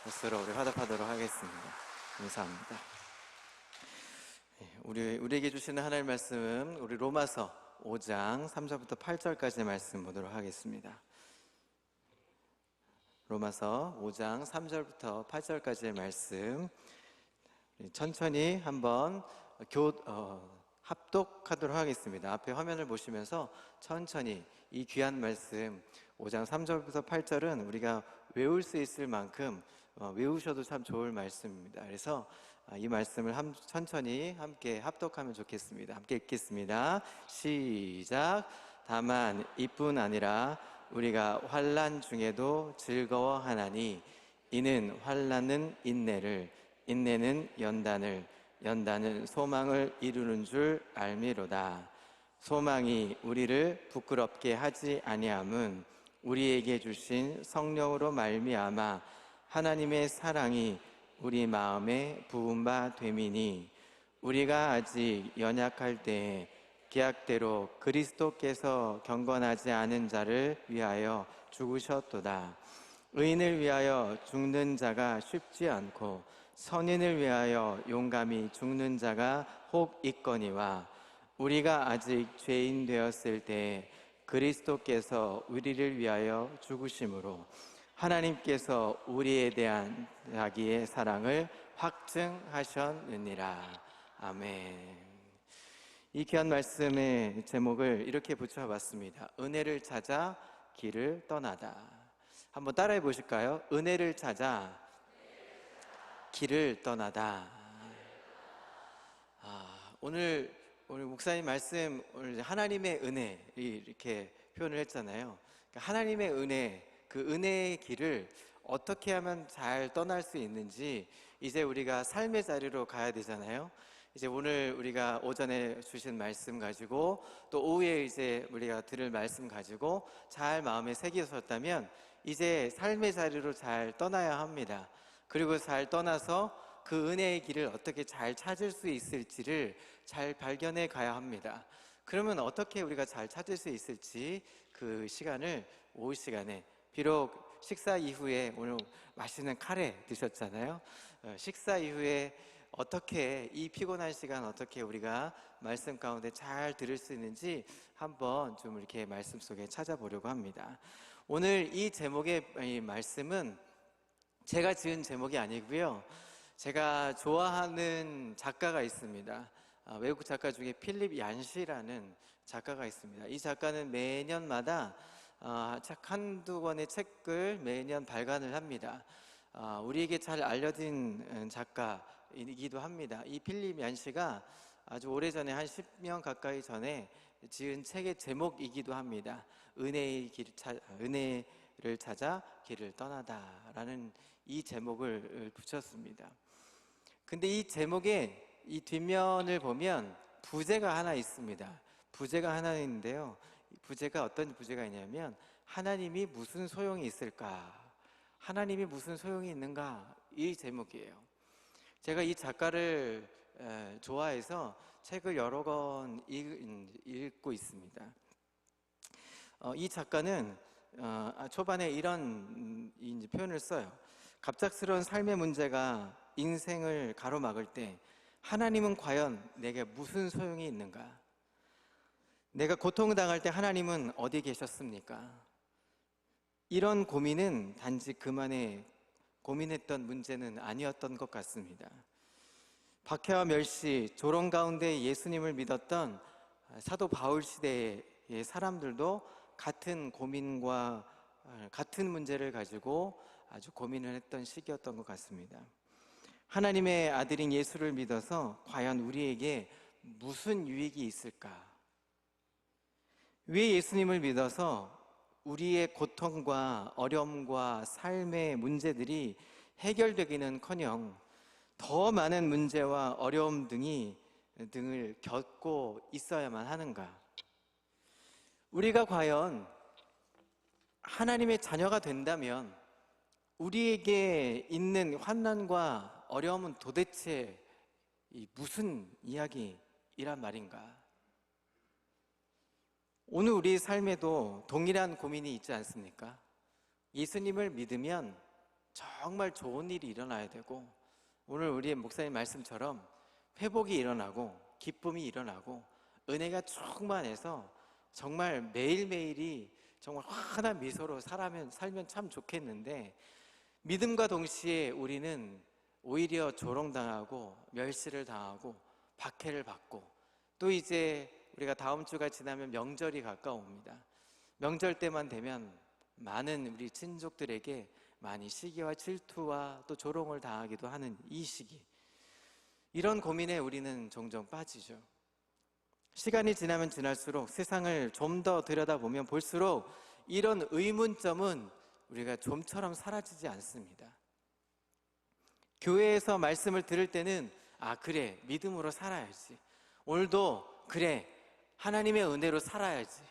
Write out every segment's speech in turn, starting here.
것으로 우리 화답하도록 하겠습니다. 감사합니다. 우리에게 주시는 하나님의 말씀은 우리 로마서 5장 3절부터 8절까지의 말씀 보도록 하겠습니다. 로마서 5장 3절부터 8절까지의 말씀 천천히 한번 합독하도록 하겠습니다. 앞에 화면을 보시면서 천천히 이 귀한 말씀 5장 3절부터 8절은 우리가 외울 수 있을 만큼 외우셔도 참 좋을 말씀입니다. 그래서 이 말씀을 천천히 함께 합독하면 좋겠습니다. 함께 읽겠습니다. 시작. 다만 이뿐 아니라 우리가 환난 중에도 즐거워하나니 이는 환난은 인내를, 인내는 연단을, 연단은 소망을 이루는 줄 알미로다. 소망이 우리를 부끄럽게 하지 아니함은 우리에게 주신 성령으로 말미암아 하나님의 사랑이 우리 마음에 부은 바 됨이니 우리가 아직 연약할 때에 계약대로 그리스도께서 경건하지 않은 자를 위하여 죽으셨도다. 의인을 위하여 죽는 자가 쉽지 않고 선인을 위하여 용감히 죽는 자가 혹 있거니와 우리가 아직 죄인 되었을 때에 그리스도께서 우리를 위하여 죽으심으로 하나님께서 우리에 대한 자기의 사랑을 확증하셨느니라. 아멘. 이 귀한 말씀의 제목을 이렇게 붙여봤습니다. 은혜를 찾아 길을 떠나다. 한번 따라해 보실까요? 은혜를 찾아 길을 떠나다. 오늘 목사님 말씀, 오늘 하나님의 은혜 이렇게 표현을 했잖아요. 그러니까 하나님의 은혜, 그 은혜의 길을 어떻게 하면 잘 떠날 수 있는지 이제 우리가 삶의 자리로 가야 되잖아요. 이제 오늘 우리가 오전에 주신 말씀 가지고 또 오후에 이제 우리가 들을 말씀 가지고 잘 마음에 새기셨다면 이제 삶의 자리로 잘 떠나야 합니다. 그리고 잘 떠나서 그 은혜의 길을 어떻게 잘 찾을 수 있을지를 잘 발견해 가야 합니다. 그러면 어떻게 우리가 잘 찾을 수 있을지 그 시간을 오후 시간에, 비록 식사 이후에 오늘 맛있는 카레 드셨잖아요. 식사 이후에 어떻게 이 피곤한 시간 어떻게 우리가 말씀 가운데 잘 들을 수 있는지 한번 좀 이렇게 말씀 속에 찾아보려고 합니다. 오늘 이 제목의 이 말씀은 제가 지은 제목이 아니고요. 제가 좋아하는 작가가 있습니다. 외국 작가 중에 필립 얀시라는 작가가 있습니다. 이 작가는 매년마다 한두 권의 책을 매년 발간을 합니다. 우리에게 잘 알려진 작가이기도 합니다. 이 필립 얀시가 아주 오래전에 한 10년 가까이 전에 지은 책의 제목이기도 합니다. 은혜를 찾아 길을 떠나다라는 이 제목을 붙였습니다. 근데 이 제목에 이 뒷면을 보면 부제가 하나 있습니다. 부제가 하나 있는데요. 부제가 어떤 부제가 있냐면 하나님이 무슨 소용이 있을까? 하나님이 무슨 소용이 있는가? 이 제목이에요. 제가 이 작가를 좋아해서 책을 여러 권 읽고 있습니다. 이 작가는 초반에 이런 표현을 써요. 갑작스러운 삶의 문제가 인생을 가로막을 때 하나님은 과연 내게 무슨 소용이 있는가? 내가 고통당할 때 하나님은 어디 계셨습니까? 이런 고민은 단지 그만의 고민했던 문제는 아니었던 것 같습니다. 박해와 멸시, 조롱 가운데 예수님을 믿었던 사도 바울 시대의 사람들도 같은 고민과 같은 문제를 가지고 아주 고민을 했던 시기였던 것 같습니다. 하나님의 아들인 예수를 믿어서 과연 우리에게 무슨 유익이 있을까? 왜 예수님을 믿어서 우리의 고통과 어려움과 삶의 문제들이 해결되기는커녕 더 많은 문제와 어려움 등을 겪고 있어야만 하는가? 우리가 과연 하나님의 자녀가 된다면 우리에게 있는 환난과 어려움은 도대체 무슨 이야기이란 말인가? 오늘 우리 삶에도 동일한 고민이 있지 않습니까? 예수님을 믿으면 정말 좋은 일이 일어나야 되고, 오늘 우리의 목사님 말씀처럼 회복이 일어나고 기쁨이 일어나고 은혜가 충만해서 정말 매일매일이 정말 환한 미소로 살면 참 좋겠는데, 믿음과 동시에 우리는 오히려 조롱당하고 멸시를 당하고 박해를 받고, 또 이제 우리가 다음 주가 지나면 명절이 가까웁니다. 명절 때만 되면 많은 우리 친족들에게 많이 시기와 질투와 또 조롱을 당하기도 하는 이 시기, 이런 고민에 우리는 종종 빠지죠. 시간이 지나면 지날수록 세상을 좀 더 들여다보면 볼수록 이런 의문점은 우리가 좀처럼 사라지지 않습니다. 교회에서 말씀을 들을 때는 그래, 믿음으로 살아야지. 오늘도 그래, 하나님의 은혜로 살아야지.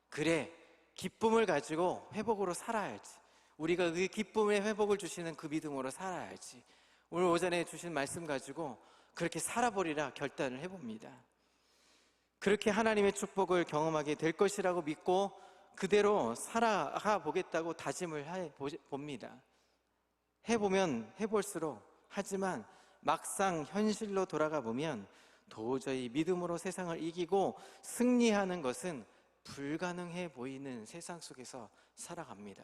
그래, 기쁨을 가지고 회복으로 살아야지. 우리가 그 기쁨의 회복을 주시는 그 믿음으로 살아야지. 오늘 오전에 주신 말씀 가지고 그렇게 살아버리라 결단을 해봅니다. 그렇게 하나님의 축복을 경험하게 될 것이라고 믿고 그대로 살아가 보겠다고 다짐을 해봅니다. 해보면 해볼수록, 하지만 막상 현실로 돌아가 보면 도저히 믿음으로 세상을 이기고 승리하는 것은 불가능해 보이는 세상 속에서 살아갑니다.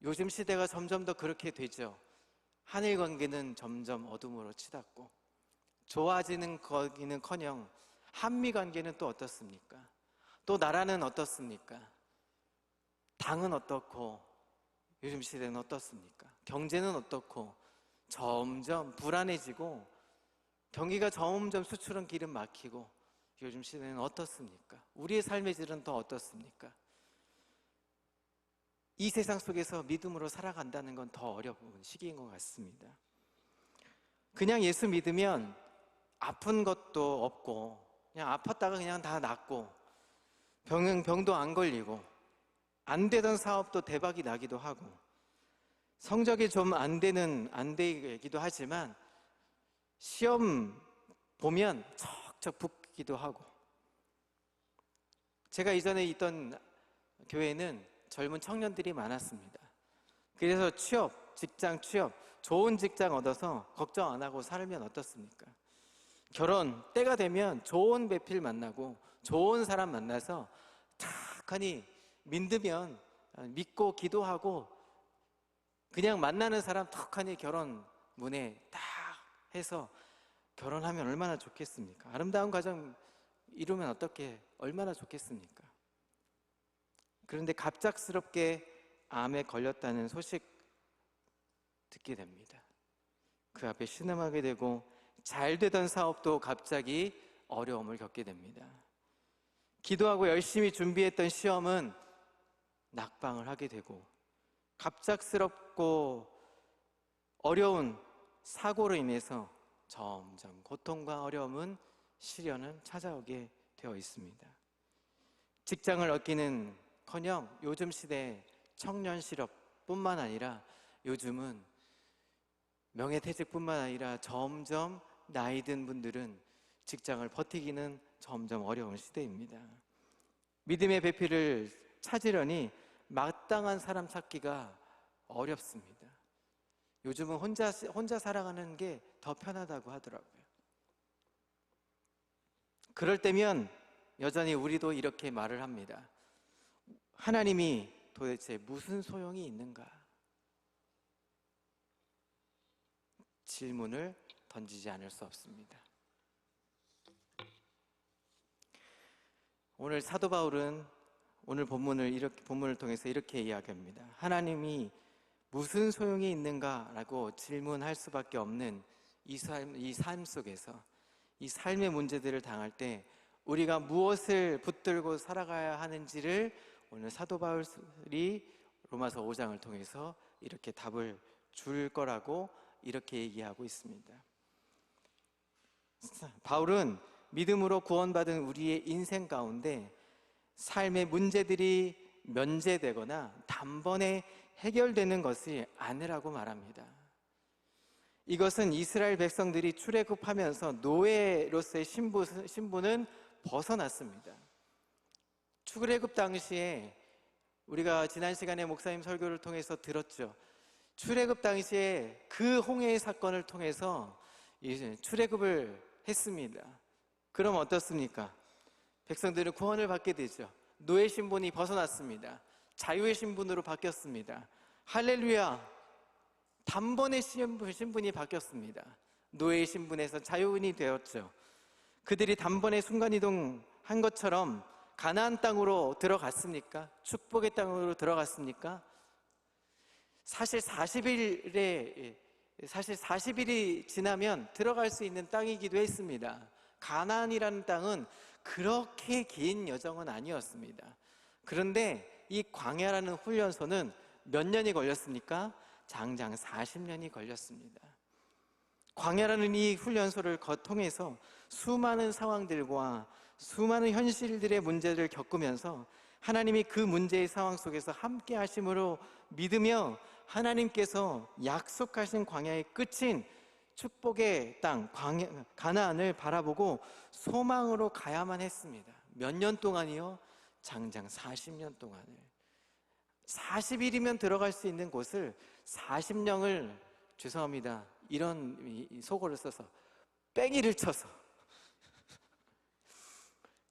요즘 시대가 점점 더 그렇게 되죠. 한일 관계는 점점 어둠으로 치닫고, 좋아지는 거기는커녕 한미 관계는 또 어떻습니까? 또 나라는 어떻습니까? 당은 어떻고, 요즘 시대는 어떻습니까? 경제는 어떻고, 점점 불안해지고, 경기가 점점 수출은 길은 막히고, 요즘 시대는 어떻습니까? 우리의 삶의 질은 더 어떻습니까? 이 세상 속에서 믿음으로 살아간다는 건 더 어려운 시기인 것 같습니다. 그냥 예수 믿으면 아픈 것도 없고, 그냥 아팠다가 그냥 다 낫고, 병도 안 걸리고, 안 되던 사업도 대박이 나기도 하고, 성적이 좀 안 되기도 하지만 시험 보면 척척 붙기도 하고. 제가 이전에 있던 교회는 젊은 청년들이 많았습니다. 그래서 직장 취업, 좋은 직장 얻어서 걱정 안 하고 살면 어떻습니까? 결혼 때가 되면 좋은 배필 만나고 좋은 사람 만나서 탁하니 믿으면 믿고 기도하고 그냥 만나는 사람 탁하니 결혼 문에 딱 해서 결혼하면 얼마나 좋겠습니까? 아름다운 가정 이루면 얼마나 좋겠습니까? 그런데 갑작스럽게 암에 걸렸다는 소식 듣게 됩니다. 그 앞에 신음하게 되고, 잘 되던 사업도 갑자기 어려움을 겪게 됩니다. 기도하고 열심히 준비했던 시험은 낙방을 하게 되고, 갑작스럽고 어려운 사고로 인해서 점점 고통과 어려움은, 시련은 찾아오게 되어 있습니다. 직장을 얻기는커녕 요즘 시대 청년 실업뿐만 아니라 요즘은 명예퇴직뿐만 아니라 점점 나이 든 분들은 직장을 버티기는 점점 어려운 시대입니다. 믿음의 배필을 찾으려니 마땅한 사람 찾기가 어렵습니다. 요즘은 혼자 살아가는 게 더 편하다고 하더라고요. 그럴 때면 여전히 우리도 이렇게 말을 합니다. 하나님이 도대체 무슨 소용이 있는가? 질문을 던지지 않을 수 없습니다. 오늘 사도 바울은 오늘 본문을 통해서 이렇게 이야기합니다. 하나님이 무슨 소용이 있는가라고 질문할 수밖에 없는 이 삶 속에서, 이 삶의 문제들을 당할 때 우리가 무엇을 붙들고 살아가야 하는지를 오늘 사도 바울이 로마서 5장을 통해서 이렇게 답을 줄 거라고 이렇게 얘기하고 있습니다. 바울은 믿음으로 구원받은 우리의 인생 가운데 삶의 문제들이 면제되거나 단번에 해결되는 것이 아니라고 말합니다. 이것은 이스라엘 백성들이 출애굽하면서 노예로서의 신분은 벗어났습니다. 출애굽 당시에 우리가 지난 시간에 목사님 설교를 통해서 들었죠. 출애굽 당시에 그 홍해의 사건을 통해서 이제 출애굽을 했습니다. 그럼 어떻습니까? 백성들은 구원을 받게 되죠. 노예 신분이 벗어났습니다. 자유의 신분으로 바뀌었습니다. 할렐루야! 단번에 신분이 바뀌었습니다. 노예의 신분에서 자유인이 되었죠. 그들이 단번에 순간이동한 것처럼 가나안 땅으로 들어갔습니까? 축복의 땅으로 들어갔습니까? 사실 40일이 지나면 들어갈 수 있는 땅이기도 했습니다. 가나안이라는 땅은 그렇게 긴 여정은 아니었습니다. 그런데 이 광야라는 훈련소는 몇 년이 걸렸습니까? 장장 40년이 걸렸습니다. 광야라는 이 훈련소를 통해서 수많은 상황들과 수많은 현실들의 문제를 겪으면서 하나님이 그 문제의 상황 속에서 함께 하심으로 믿으며 하나님께서 약속하신 광야의 끝인 축복의 땅 가나안을 바라보고 소망으로 가야만 했습니다. 몇 년 동안이요? 장장 40년 동안을. 40일이면 들어갈 수 있는 곳을 40년을, 죄송합니다, 이런 속어를 써서 뺑이를 쳐서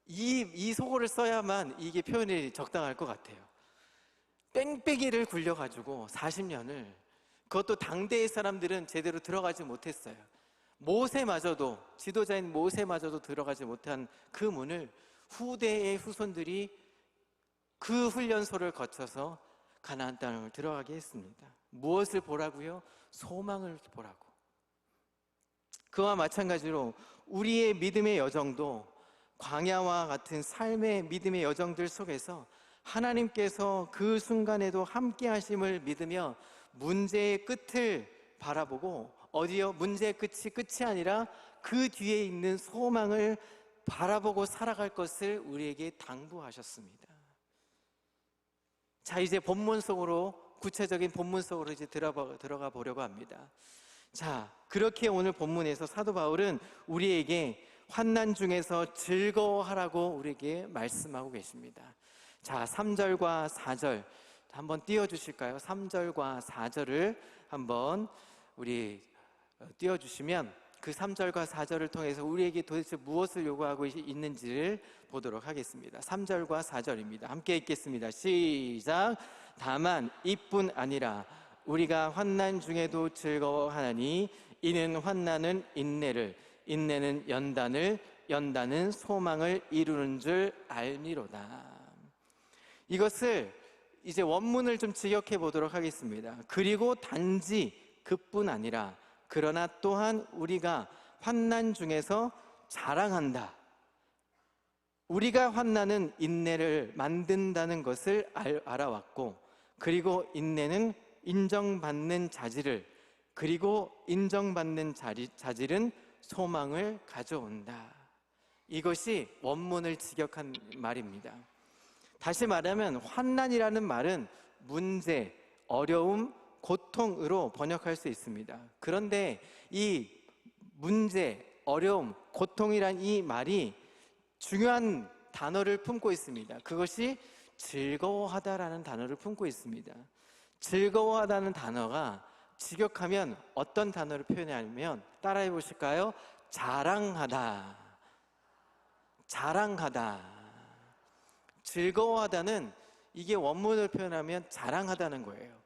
이 속어를 써야만 이게 표현이 적당할 것 같아요. 뺑뺑이를 굴려가지고 40년을, 그것도 당대의 사람들은 제대로 들어가지 못했어요. 모세마저도, 지도자인 모세마저도 들어가지 못한 그 문을 후대의 후손들이 그 훈련소를 거쳐서 가나안 땅을 들어가게 했습니다. 무엇을 보라고요? 소망을 보라고. 그와 마찬가지로 우리의 믿음의 여정도 광야와 같은 삶의 믿음의 여정들 속에서 하나님께서 그 순간에도 함께 하심을 믿으며 문제의 끝을 바라보고, 어디요? 문제의 끝이 아니라 그 뒤에 있는 소망을 바라보고 살아갈 것을 우리에게 당부하셨습니다. 자, 이제 본문 속으로, 구체적인 본문 속으로 이제 들어가 보려고 합니다. 자, 그렇게 오늘 본문에서 사도 바울은 우리에게 환난 중에서 즐거워하라고 우리에게 말씀하고 계십니다. 자, 3절과 4절 한번 띄워주실까요? 3절과 4절을 한번 우리 띄워주시면 그 3절과 4절을 통해서 우리에게 도대체 무엇을 요구하고 있는지를 보도록 하겠습니다. 3절과 4절입니다. 함께 읽겠습니다. 시작. 다만 이뿐 아니라 우리가 환난 중에도 즐거워하나니 이는 환난은 인내를, 인내는 연단을, 연단은 소망을 이루는 줄 알미로다. 이것을 이제 원문을 좀 직역해 보도록 하겠습니다. 그리고 단지 그뿐 아니라 그러나 또한 우리가 환난 중에서 자랑한다. 우리가 환난은 인내를 만든다는 것을 알아왔고, 그리고 인내는 인정받는 자질을, 그리고 인정받는 자질은 소망을 가져온다. 이것이 원문을 직역한 말입니다. 다시 말하면 환난이라는 말은 문제, 어려움, 고통으로 번역할 수 있습니다. 그런데 이 문제, 어려움, 고통이란 이 말이 중요한 단어를 품고 있습니다. 그것이 즐거워하다라는 단어를 품고 있습니다. 즐거워하다는 단어가 직역하면 어떤 단어를 표현하냐면, 따라해 보실까요? 자랑하다. 자랑하다. 즐거워하다는, 이게 원문을 표현하면 자랑하다는 거예요.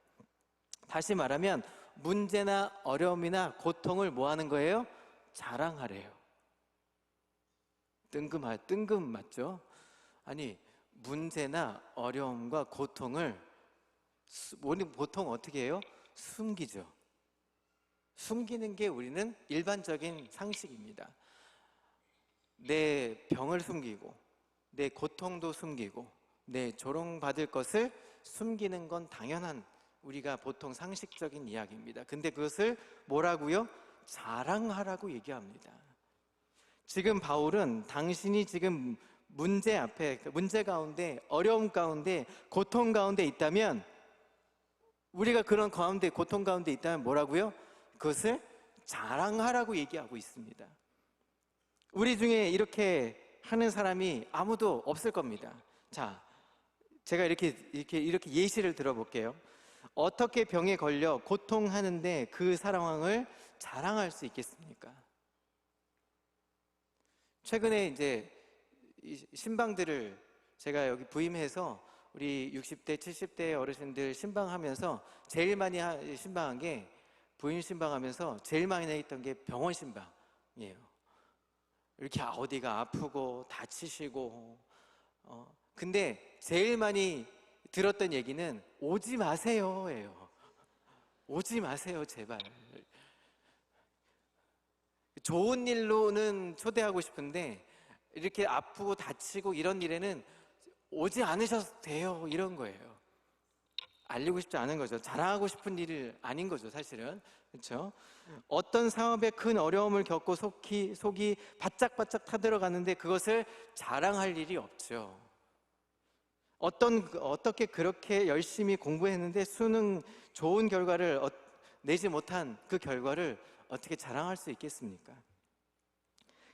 다시 말하면 문제나 어려움이나 고통을 뭐 하는 거예요? 자랑하래요. 뜬금 맞죠? 아니, 문제나 어려움과 고통을 보통 어떻게 해요? 숨기죠. 숨기는 게 우리는 일반적인 상식입니다. 내 병을 숨기고, 내 고통도 숨기고, 내 조롱받을 것을 숨기는 건 당연한, 우리가 보통 상식적인 이야기입니다. 근데 그것을 뭐라고요? 자랑하라고 얘기합니다. 지금 바울은 당신이 지금 문제 앞에, 문제 가운데, 어려움 가운데, 고통 가운데 있다면, 우리가 그런 가운데, 고통 가운데 있다면 뭐라고요? 그것을 자랑하라고 얘기하고 있습니다. 우리 중에 이렇게 하는 사람이 아무도 없을 겁니다. 자, 제가 이렇게 예시를 들어볼게요. 어떻게 병에 걸려 고통하는데 그 상황을 자랑할 수 있겠습니까? 최근에 이제 이 신방들을 제가 여기 부임해서 우리 60대, 70대 어르신들 신방하면서 제일 많이 신방한 게, 부임 신방하면서 제일 많이 했던 게 병원 신방이에요. 이렇게 어디가 아프고 다치시고, 근데 제일 많이 들었던 얘기는 오지 마세요예요. 오지 마세요, 제발. 좋은 일로는 초대하고 싶은데 이렇게 아프고 다치고 이런 일에는 오지 않으셔도 돼요, 이런 거예요. 알리고 싶지 않은 거죠. 자랑하고 싶은 일이 아닌 거죠, 사실은. 그렇죠? 어떤 사업에 큰 어려움을 겪고 속이 바짝바짝 타들어가는데 그것을 자랑할 일이 없죠. 어떻게 그렇게 열심히 공부했는데 수능 좋은 결과를 내지 못한 그 결과를 어떻게 자랑할 수 있겠습니까?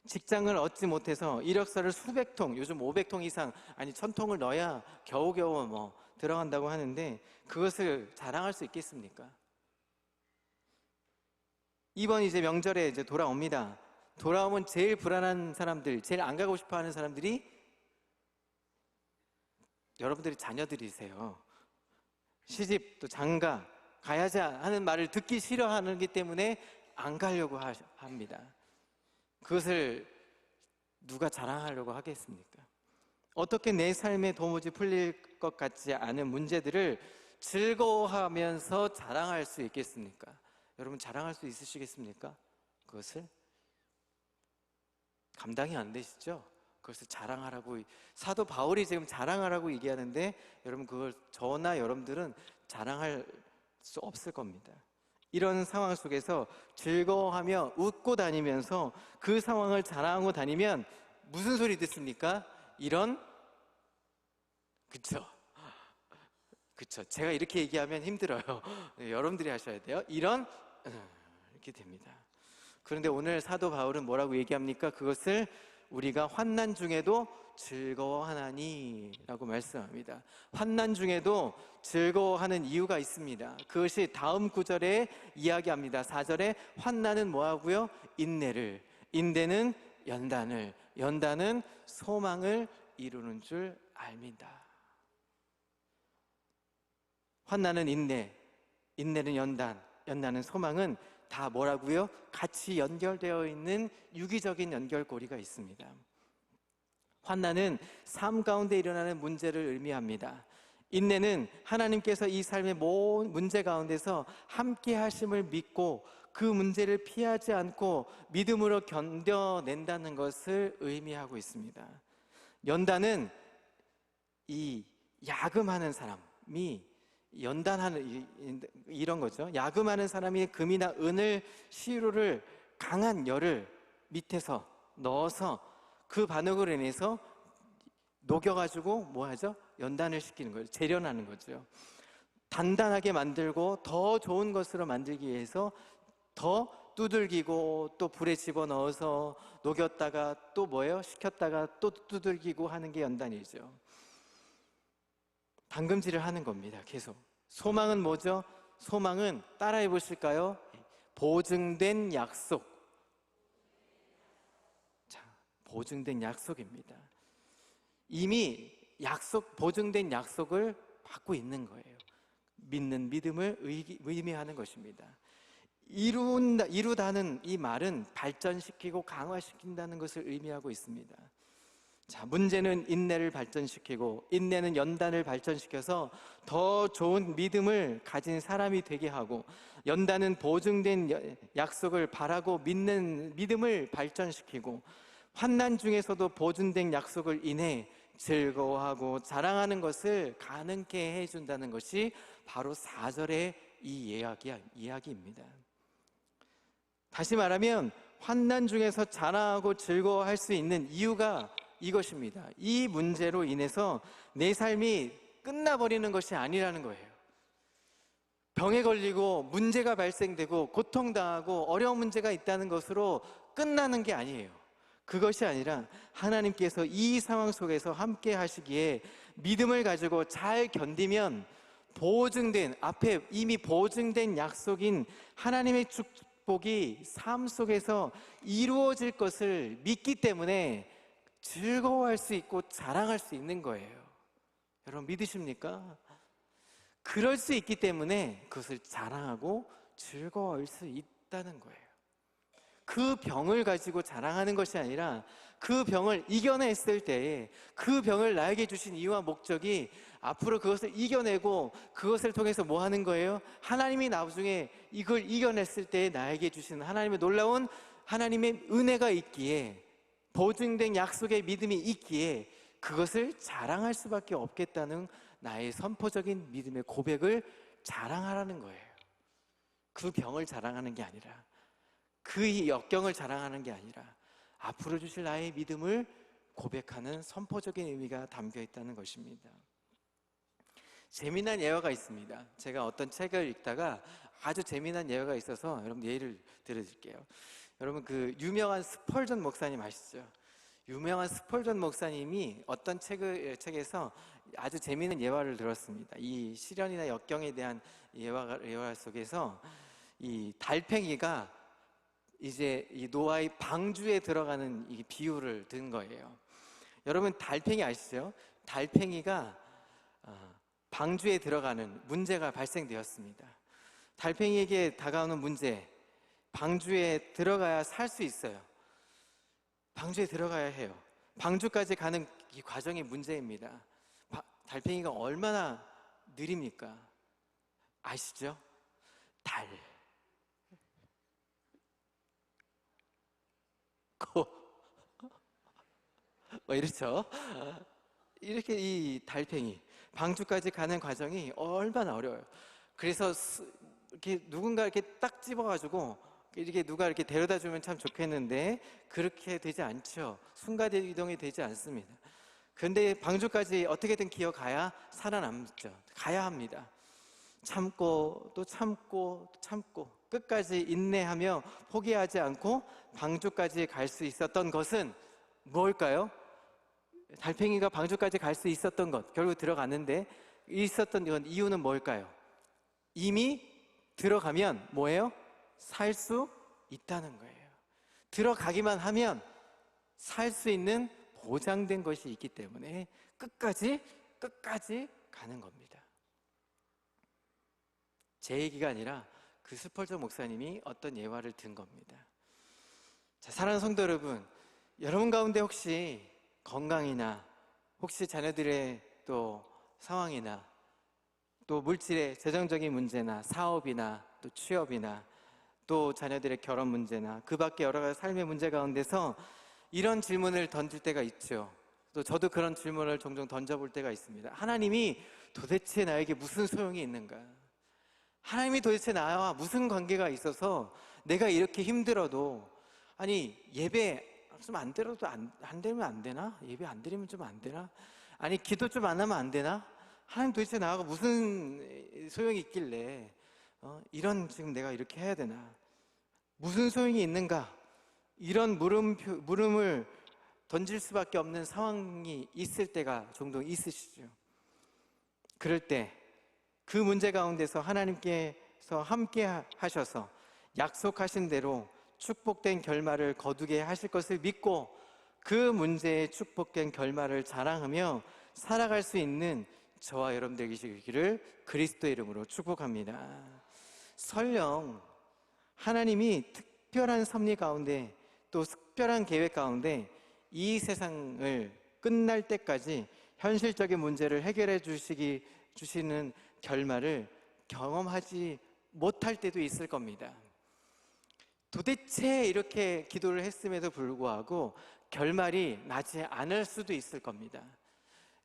직장을 얻지 못해서 이력서를 수백 통, 요즘 500통 이상, 아니 1000통을 넣어야 겨우겨우 들어간다고 하는데 그것을 자랑할 수 있겠습니까? 이번 이제 명절에 이제 돌아옵니다. 돌아오면 제일 불안한 사람들, 제일 안 가고 싶어 하는 사람들이 여러분들이 자녀들이세요. 시집 또 장가 가야지 하는 말을 듣기 싫어하기 때문에 안 가려고 합니다. 그것을 누가 자랑하려고 하겠습니까? 어떻게 내 삶에 도무지 풀릴 것 같지 않은 문제들을 즐거워하면서 자랑할 수 있겠습니까? 여러분 자랑할 수 있으시겠습니까? 그것을 감당이 안 되시죠? 그것을 자랑하라고, 사도 바울이 지금 자랑하라고 얘기하는데 여러분 그걸 저나 여러분들은 자랑할 수 없을 겁니다. 이런 상황 속에서 즐거워하며 웃고 다니면서 그 상황을 자랑하고 다니면 무슨 소리 듣습니까? 그쵸? 제가 이렇게 얘기하면 힘들어요. 여러분들이 하셔야 돼요. 이렇게 됩니다. 그런데 오늘 사도 바울은 뭐라고 얘기합니까? 그것을 우리가 환난 중에도 즐거워하나니 라고 말씀합니다. 환난 중에도 즐거워하는 이유가 있습니다. 그것이 다음 구절에 이야기합니다. 4절에 환난은 뭐하고요? 인내를, 인내는 연단을, 연단은 소망을 이루는 줄 압니다. 환난은 인내, 인내는 연단, 연단은 소망은 다 뭐라고요? 같이 연결되어 있는 유기적인 연결고리가 있습니다. 환난은 삶 가운데 일어나는 문제를 의미합니다. 인내는 하나님께서 이 삶의 모든 문제 가운데서 함께 하심을 믿고 그 문제를 피하지 않고 믿음으로 견뎌낸다는 것을 의미하고 있습니다. 연단은 이 야금하는 사람이 연단하는 이런 거죠. 야금하는 사람이 금이나 은을 시루를 강한 열을 밑에서 넣어서 그 반응으로 인해서 녹여가지고 뭐 하죠? 연단을 시키는 거죠. 재련하는 거죠. 단단하게 만들고 더 좋은 것으로 만들기 위해서 더 두들기고 또 불에 집어넣어서 녹였다가 또 뭐예요? 식혔다가 또 두들기고 하는 게 연단이죠. 담금질을 하는 겁니다. 계속. 소망은 뭐죠? 소망은 따라해 보실까요? 보증된 약속. 자, 보증된 약속입니다. 이미 보증된 약속을 받고 있는 거예요. 믿는 믿음을 의미하는 것입니다. 이루다는 이 말은 발전시키고 강화시킨다는 것을 의미하고 있습니다. 자, 문제는 인내를 발전시키고 인내는 연단을 발전시켜서 더 좋은 믿음을 가진 사람이 되게 하고, 연단은 보증된 약속을 바라고 믿는 믿음을 발전시키고, 환난 중에서도 보증된 약속을 인해 즐거워하고 자랑하는 것을 가능케 해준다는 것이 바로 4절의 이 이야기입니다. 다시 말하면 환난 중에서 자랑하고 즐거워할 수 있는 이유가 이것입니다. 이 문제로 인해서 내 삶이 끝나버리는 것이 아니라는 거예요. 병에 걸리고 문제가 발생되고 고통당하고 어려운 문제가 있다는 것으로 끝나는 게 아니에요. 그것이 아니라 하나님께서 이 상황 속에서 함께 하시기에 믿음을 가지고 잘 견디면 보증된, 앞에 이미 보증된 약속인 하나님의 축복이 삶 속에서 이루어질 것을 믿기 때문에 즐거워할 수 있고 자랑할 수 있는 거예요. 여러분 믿으십니까? 그럴 수 있기 때문에 그것을 자랑하고 즐거워할 수 있다는 거예요. 그 병을 가지고 자랑하는 것이 아니라 그 병을 이겨냈을 때에 그 병을 나에게 주신 이유와 목적이 앞으로 그것을 이겨내고 그것을 통해서 뭐 하는 거예요? 하나님이 나중에 이걸 이겨냈을 때에 나에게 주신 하나님의 놀라운 하나님의 은혜가 있기에, 보증된 약속의 믿음이 있기에 그것을 자랑할 수밖에 없겠다는 나의 선포적인 믿음의 고백을 자랑하라는 거예요. 그 병을 자랑하는 게 아니라, 그 역경을 자랑하는 게 아니라 앞으로 주실 나의 믿음을 고백하는 선포적인 의미가 담겨 있다는 것입니다. 재미난 예화가 있습니다. 제가 어떤 책을 읽다가 아주 재미난 예화가 있어서 여러분 예를 들어드릴게요. 여러분 그 유명한 스펄전 목사님 아시죠? 유명한 스펄전 목사님이 어떤 책에서 아주 재미있는 예화를 들었습니다. 이 시련이나 역경에 대한 예화 속에서 이 달팽이가 이제 이 노아의 방주에 들어가는 이 비유를 든 거예요. 여러분 달팽이 아시죠? 달팽이가 방주에 들어가는 문제가 발생되었습니다. 달팽이에게 다가오는 문제, 방주에 들어가야 살 수 있어요. 방주에 들어가야 해요. 방주까지 가는 이 과정이 문제입니다. 달팽이가 얼마나 느립니까? 아시죠? 뭐 이렇죠. 이렇게 이 달팽이 방주까지 가는 과정이 얼마나 어려워요. 그래서 이렇게 누군가 이렇게 딱 집어가지고 이렇게 누가 이렇게 데려다 주면 참 좋겠는데 그렇게 되지 않죠. 순간 이동이 되지 않습니다. 그런데 방주까지 어떻게든 기어가야 살아남죠. 가야 합니다. 참고 또 참고 또 참고 끝까지 인내하며 포기하지 않고 방주까지 갈 수 있었던 것은 뭘까요? 달팽이가 방주까지 갈 수 있었던 것, 결국 들어갔는데 있었던 이유는 뭘까요? 이미 들어가면 뭐예요? 살 수 있다는 거예요. 들어가기만 하면 살 수 있는 보장된 것이 있기 때문에 끝까지 가는 겁니다. 제 얘기가 아니라 그 스펄전 목사님이 어떤 예화를 든 겁니다. 자, 사랑하는 성도 여러분, 여러분 가운데 혹시 건강이나 혹시 자녀들의 또 상황이나 또 물질의 재정적인 문제나 사업이나 또 취업이나 또 자녀들의 결혼 문제나 그 밖에 여러 가지 삶의 문제 가운데서 이런 질문을 던질 때가 있죠. 또 저도 그런 질문을 종종 던져볼 때가 있습니다. 하나님이 도대체 나에게 무슨 소용이 있는가? 하나님이 도대체 나와 무슨 관계가 있어서 내가 이렇게 힘들어도, 아니 예배 좀 안 드려도 안 되면 안 되나? 예배 안 드리면 좀 안 되나? 아니 기도 좀 안 하면 안 되나? 하나님 도대체 나하고 무슨 소용이 있길래 이런 지금 내가 이렇게 해야 되나? 무슨 소용이 있는가? 이런 물음을 던질 수밖에 없는 상황이 있을 때가 종종 있으시죠. 그럴 때 그 문제 가운데서 하나님께서 함께 하셔서 약속하신 대로 축복된 결말을 거두게 하실 것을 믿고 그 문제의 축복된 결말을 자랑하며 살아갈 수 있는 저와 여러분 되시기를 그리스도의 이름으로 축복합니다. 설령 하나님이 특별한 섭리 가운데 또 특별한 계획 가운데 이 세상을 끝날 때까지 현실적인 문제를 해결해 주시는 결말을 경험하지 못할 때도 있을 겁니다. 도대체 이렇게 기도를 했음에도 불구하고 결말이 나지 않을 수도 있을 겁니다.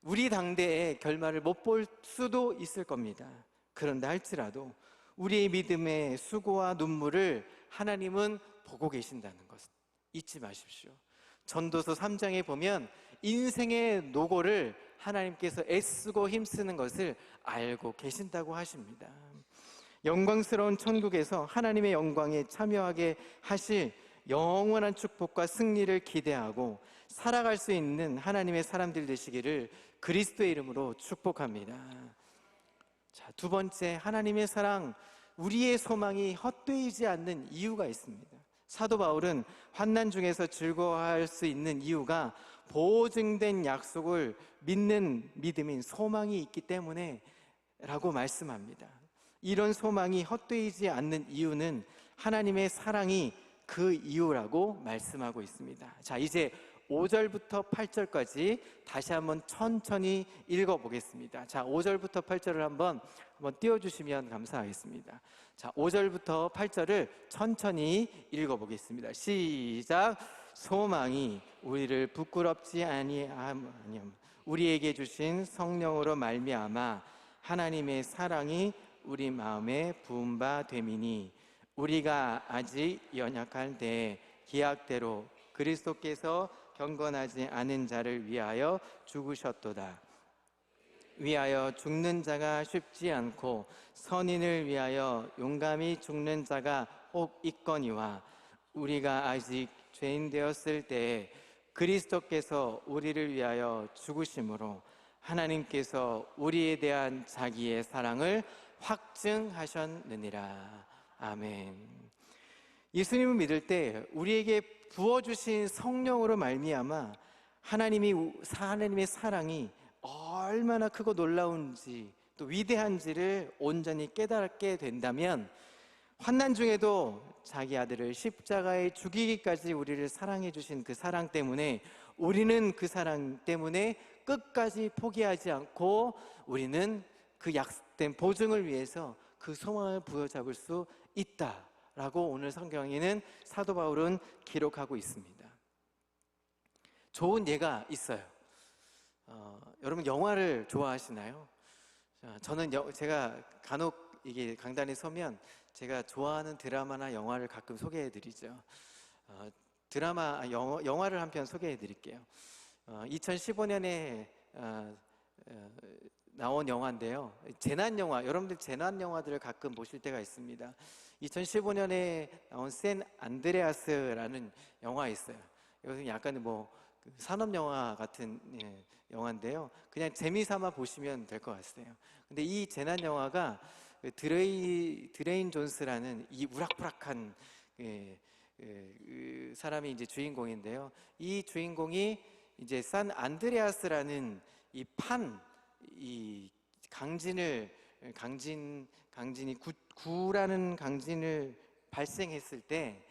우리 당대에 결말을 못 볼 수도 있을 겁니다. 그런데 할지라도 우리의 믿음의 수고와 눈물을 하나님은 보고 계신다는 것 잊지 마십시오. 전도서 3장에 보면 인생의 노고를 하나님께서 애쓰고 힘쓰는 것을 알고 계신다고 하십니다. 영광스러운 천국에서 하나님의 영광에 참여하게 하실 영원한 축복과 승리를 기대하고 살아갈 수 있는 하나님의 사람들 되시기를 그리스도의 이름으로 축복합니다. 자, 두 번째, 하나님의 사랑, 우리의 소망이 헛되이지 않는 이유가 있습니다. 사도 바울은 환난 중에서 즐거워할 수 있는 이유가 보증된 약속을 믿는 믿음인 소망이 있기 때문에 라고 말씀합니다. 이런 소망이 헛되이지 않는 이유는 하나님의 사랑이 그 이유라고 말씀하고 있습니다. 자, 이제 5절부터 8절까지 다시 한번 천천히 읽어보겠습니다. 자, 5절부터 8절을 한번 띄워주시면 감사하겠습니다. 자, 5절부터 8절을 천천히 읽어보겠습니다. 시작. 소망이 우리를 부끄럽지 아니함 우리에게 주신 성령으로 말미암아 하나님의 사랑이 우리 마음에 부은 바 됨이니 우리가 아직 연약할 때 기약대로 그리스도께서 경건하지 않은 자를 위하여 죽으셨도다. 위하여 죽는 자가 쉽지 않고 선인을 위하여 용감히 죽는 자가 혹 있거니와 우리가 아직 죄인 되었을 때에 그리스도께서 우리를 위하여 죽으심으로 하나님께서 우리에 대한 자기의 사랑을 확증하셨느니라. 아멘. 예수님을 믿을 때 우리에게 부어주신 성령으로 말미암아 하나님의 사랑이 얼마나 크고 놀라운지 또 위대한지를 온전히 깨닫게 된다면 환난 중에도 자기 아들을 십자가에 죽이기까지 우리를 사랑해 주신 그 사랑 때문에 우리는 그 사랑 때문에 끝까지 포기하지 않고 우리는 그 약속된 보증을 위해서 그 소망을 부여잡을 수 있다라고 오늘 성경에는 사도 바울은 기록하고 있습니다. 좋은 예가 있어요. 여러분 영화를 좋아하시나요? 저는 제가 간혹 이게 강단에 서면 제가 좋아하는 드라마나 영화를 가끔 소개해 드리죠. 영화를 한 편 소개해 드릴게요. 2015년에 나온 영화인데요. 재난 영화, 여러분들 재난 영화들을 가끔 보실 때가 있습니다. 2015년에 나온 샌 안드레아스라는 영화 있어요. 이것은 약간 산업 영화 같은 영화인데요. 그냥 재미삼아 보시면 될 것 같아요. 근데 이 재난 영화가 드레인 존스라는 이 우락부락한 사람이 이제 주인공인데요. 이 주인공이 이제 산 안드레아스라는 이 강진이 구라는 강진을 발생했을 때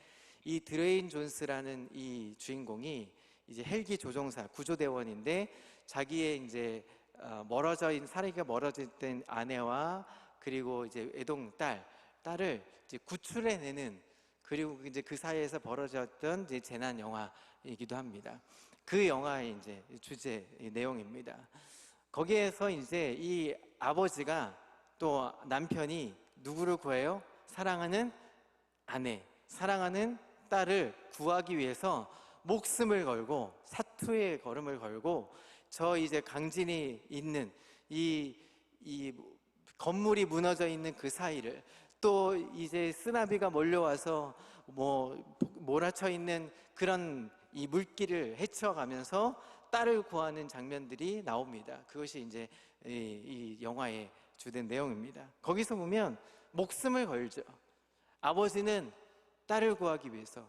이 드레인 존스라는 이 주인공이 이제 헬기 조종사 구조대원인데 자기의 이제 사리가 멀어진 아내와 그리고 이제 애동 딸을 이제 구출해내는 그리고 이제 그 사이에서 벌어졌던 이제 재난 영화이기도 합니다. 그 영화의 이제 주제 내용입니다. 거기에서 이제 이 아버지가 또 남편이 누구를 구해요? 사랑하는 아내, 사랑하는 딸을 구하기 위해서 목숨을 걸고 사투의 걸음을 걸고 저 이제 강진이 있는 이 건물이 무너져 있는 그 사이를 또 이제 쓰나미가 몰려와서 몰아쳐 있는 그런 이 물길을 헤쳐가면서 딸을 구하는 장면들이 나옵니다. 그것이 이제 이 영화의 주된 내용입니다. 거기서 보면 목숨을 걸죠. 아버지는 딸을 구하기 위해서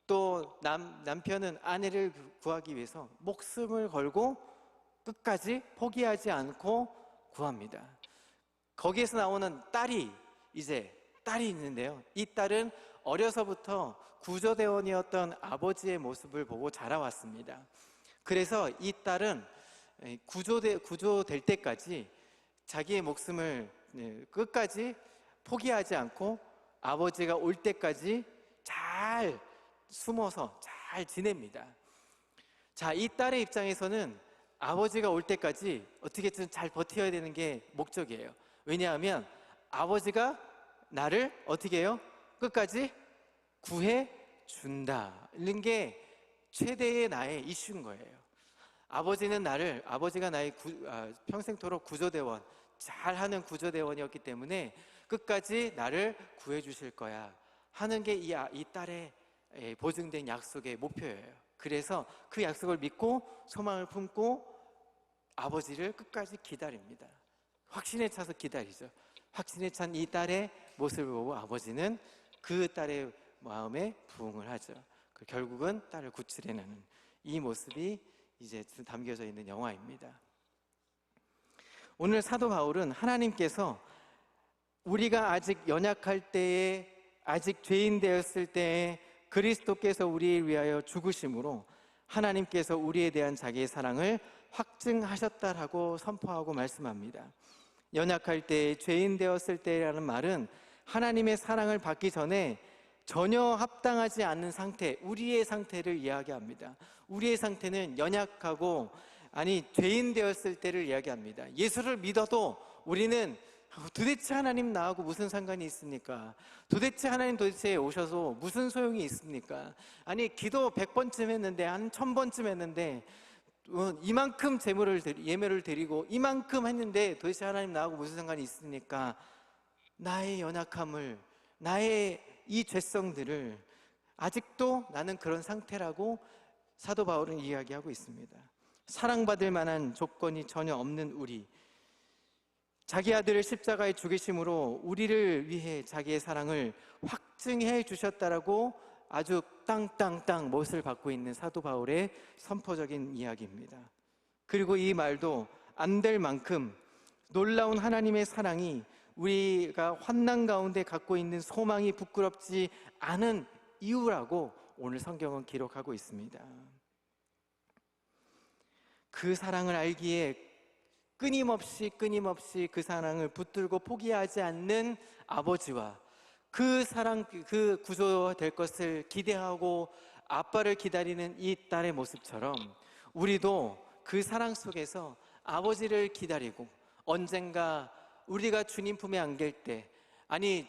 또 남편은 아내를 구하기 위해서 목숨을 걸고 끝까지 포기하지 않고 구합니다. 거기에서 나오는 딸이 있는데요. 이 딸은 어려서부터 구조대원이었던 아버지의 모습을 보고 자라왔습니다. 그래서 이 딸은 구조될 때까지 자기의 목숨을 끝까지 포기하지 않고 아버지가 올 때까지 잘 숨어서 잘 지냅니다. 자, 이 딸의 입장에서는 아버지가 올 때까지 어떻게든 잘 버텨야 되는 게 목적이에요. 왜냐하면 아버지가 나를 어떻게 해요? 끝까지 구해 준다는 게 최대의 나의 이슈인 거예요. 아버지가 나의 평생토록 구조대원, 잘하는 구조대원이었기 때문에 끝까지 나를 구해 주실 거야 하는 게 이 딸의 보증된 약속의 목표예요. 그래서 그 약속을 믿고 소망을 품고 아버지를 끝까지 기다립니다. 확신에 차서 기다리죠. 확신에 찬 이 딸의 모습을 보고 아버지는 그 딸의 마음에 부응을 하죠. 결국은 딸을 구출해내는 이 모습이 이제 담겨져 있는 영화입니다. 오늘 사도 바울은 하나님께서 우리가 아직 연약할 때에, 아직 죄인 되었을 때에 그리스도께서 우리를 위하여 죽으심으로 하나님께서 우리에 대한 자기의 사랑을 확증하셨다라고 선포하고 말씀합니다. 연약할 때, 죄인 되었을 때라는 말은 하나님의 사랑을 받기 전에 전혀 합당하지 않는 상태, 우리의 상태를 이야기합니다. 우리의 상태는 연약하고, 죄인 되었을 때를 이야기합니다. 예수를 믿어도 우리는 도대체 하나님 나하고 무슨 상관이 있습니까? 도대체 하나님 도대체 오셔서 무슨 소용이 있습니까? 기도 100번쯤 했는데, 한 1000번쯤 했는데, 이만큼 예물을 드리고 이만큼 했는데 도대체 하나님 나하고 무슨 상관이 있습니까? 나의 연약함을, 나의 이 죄성들을 아직도 나는 그런 상태라고 사도 바울은 이야기하고 있습니다. 사랑받을 만한 조건이 전혀 없는 우리, 자기 아들을 십자가에 죽이심으로 우리를 위해 자기의 사랑을 확증해 주셨다라고 아주 땅땅땅 못을 받고 있는 사도 바울의 선포적인 이야기입니다. 그리고 이 말도 안 될 만큼 놀라운 하나님의 사랑이 우리가 환난 가운데 갖고 있는 소망이 부끄럽지 않은 이유라고 오늘 성경은 기록하고 있습니다. 그 사랑을 알기에 끊임없이 그 사랑을 붙들고 포기하지 않는 아버지와 그 사랑, 그 구조될 것을 기대하고 아빠를 기다리는 이 딸의 모습처럼 우리도 그 사랑 속에서 아버지를 기다리고 언젠가 우리가 주님 품에 안길 때,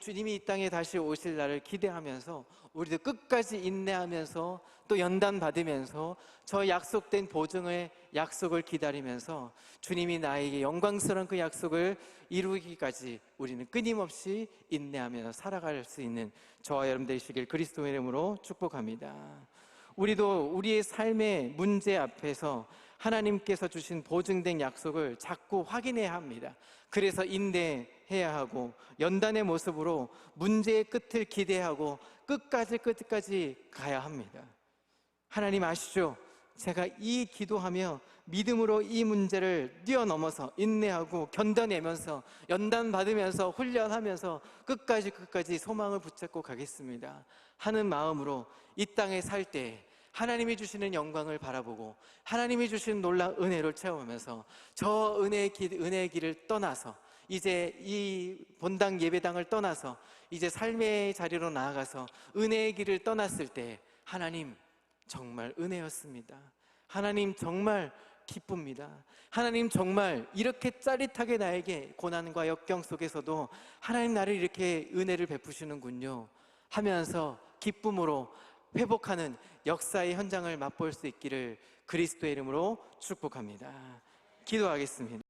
주님이 이 땅에 다시 오실 날을 기대하면서 우리도 끝까지 인내하면서 또 연단 받으면서 저 약속된 보증의 약속을 기다리면서 주님이 나에게 영광스러운 그 약속을 이루기까지 우리는 끊임없이 인내하며 살아갈 수 있는 저와 여러분 되시길 그리스도의 이름으로 축복합니다. 우리도 우리의 삶의 문제 앞에서 하나님께서 주신 보증된 약속을 자꾸 확인해야 합니다. 그래서 인내해야 하고 연단의 모습으로 문제의 끝을 기대하고 끝까지 가야 합니다. 하나님 아시죠? 제가 이 기도하며 믿음으로 이 문제를 뛰어넘어서 인내하고 견뎌내면서 연단받으면서 훈련하면서 끝까지 소망을 붙잡고 가겠습니다 하는 마음으로 이 땅에 살 때 하나님이 주시는 영광을 바라보고 하나님이 주시는 놀라운 은혜를 체험하면서 저 은혜의 길을 떠나서 이제 이 본당 예배당을 떠나서 이제 삶의 자리로 나아가서 은혜의 길을 떠났을 때 하나님 정말 은혜였습니다. 하나님 정말 기쁩니다. 하나님 정말 이렇게 짜릿하게 나에게 고난과 역경 속에서도 하나님 나를 이렇게 은혜를 베푸시는군요 하면서 기쁨으로 회복하는 역사의 현장을 맛볼 수 있기를 그리스도의 이름으로 축복합니다. 기도하겠습니다.